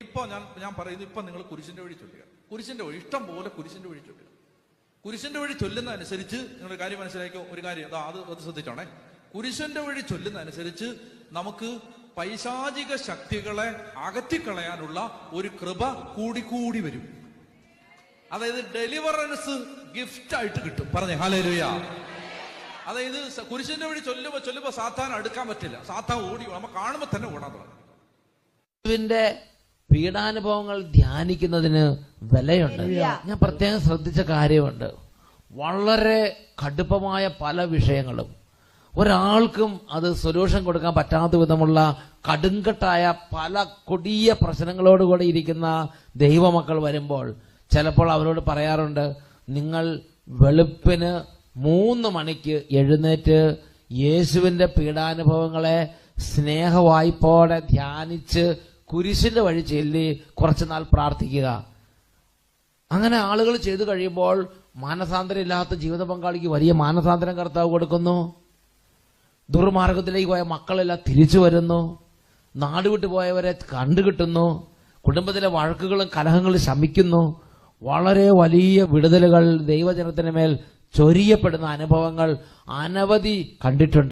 ഇപ്പൊ ഞാൻ പറയുന്നു, ഇപ്പൊ നിങ്ങൾ കുരിശിന്റെ വഴി ചൊല്ലുക. കുരിശിന്റെ വഴി ഇഷ്ടം പോലെ കുരിശിന്റെ വഴി ചൊല്ലുക. കുരിശിന്റെ വഴി ചൊല്ലുന്ന അനുസരിച്ച് നിങ്ങൾ കാര്യം മനസ്സിലാക്കിയോ? ഒരു കാര്യം അത് ശ്രദ്ധിച്ചോണേ. കുരിശിന്റെ വഴി ചൊല്ലുന്ന അനുസരിച്ച് നമുക്ക് പൈശാചിക ശക്തികളെ അകറ്റിക്കളയാനുള്ള ഒരു കൃപ കൂടി വരും. അതായത് ഡെലിവറൻസ് ഗിഫ്റ്റ് ആയിട്ട് കിട്ടും. പറഞ്ഞേ ഹല്ലേലൂയ. അതായത് കുരിശിന്റെ വഴി ചൊല്ലുമ്പോ സാത്താൻ അടുക്കാൻ പറ്റില്ല. സാത്താൻ ഓടി, നമ്മ കാണുമ്പോ തന്നെ ഓടാൻ തുടങ്ങും. യേശുവിന്റെ പീഡാനുഭവങ്ങൾ ധ്യാനിക്കുന്നതിന് വിലയുണ്ട്. ഞാൻ പ്രത്യേകം ശ്രദ്ധിച്ച കാര്യമുണ്ട്. വളരെ കടുപ്പമായ പല വിഷയങ്ങളും ഒരാൾക്കും അത് സൊല്യൂഷൻ കൊടുക്കാൻ പറ്റാത്ത വിധമുള്ള കടുങ്കട്ടായ പല കൊടിയ പ്രശ്നങ്ങളോടുകൂടി ഇരിക്കുന്ന ദൈവമക്കൾ വരുമ്പോൾ ചിലപ്പോൾ അവരോട് പറയാറുണ്ട്, നിങ്ങൾ വെളുപ്പിന് 3 മണിക്ക് എഴുന്നേറ്റ് യേശുവിന്റെ പീഡാനുഭവങ്ങളെ സ്നേഹവായ്പോടെ ധ്യാനിച്ച് കുരിശിന്റെ വഴി ചൊല്ലി കുറച്ചുനാൾ പ്രാർത്ഥിക്കുക. അങ്ങനെ ആളുകൾ ചെയ്തു കഴിയുമ്പോൾ മാനസാന്തരം ഇല്ലാത്ത ജീവിത പങ്കാളിക്ക് വലിയ മാനസാന്തരം കർത്താവ് കൊടുക്കുന്നു. ദുർമാർഗത്തിലേക്ക് പോയ മക്കളെല്ലാം തിരിച്ചു വരുന്നു. നാടുവിട്ടു പോയവരെ കണ്ടുകിട്ടുന്നു. കുടുംബത്തിലെ വഴക്കുകളും കലഹങ്ങളും ശമിക്കുന്നു. വളരെ വലിയ വിടുതലുകൾ ദൈവജനത്തിന് മേൽ ചൊരിയപ്പെടുന്ന അനുഭവങ്ങൾ അനവധി കണ്ടിട്ടുണ്ട്.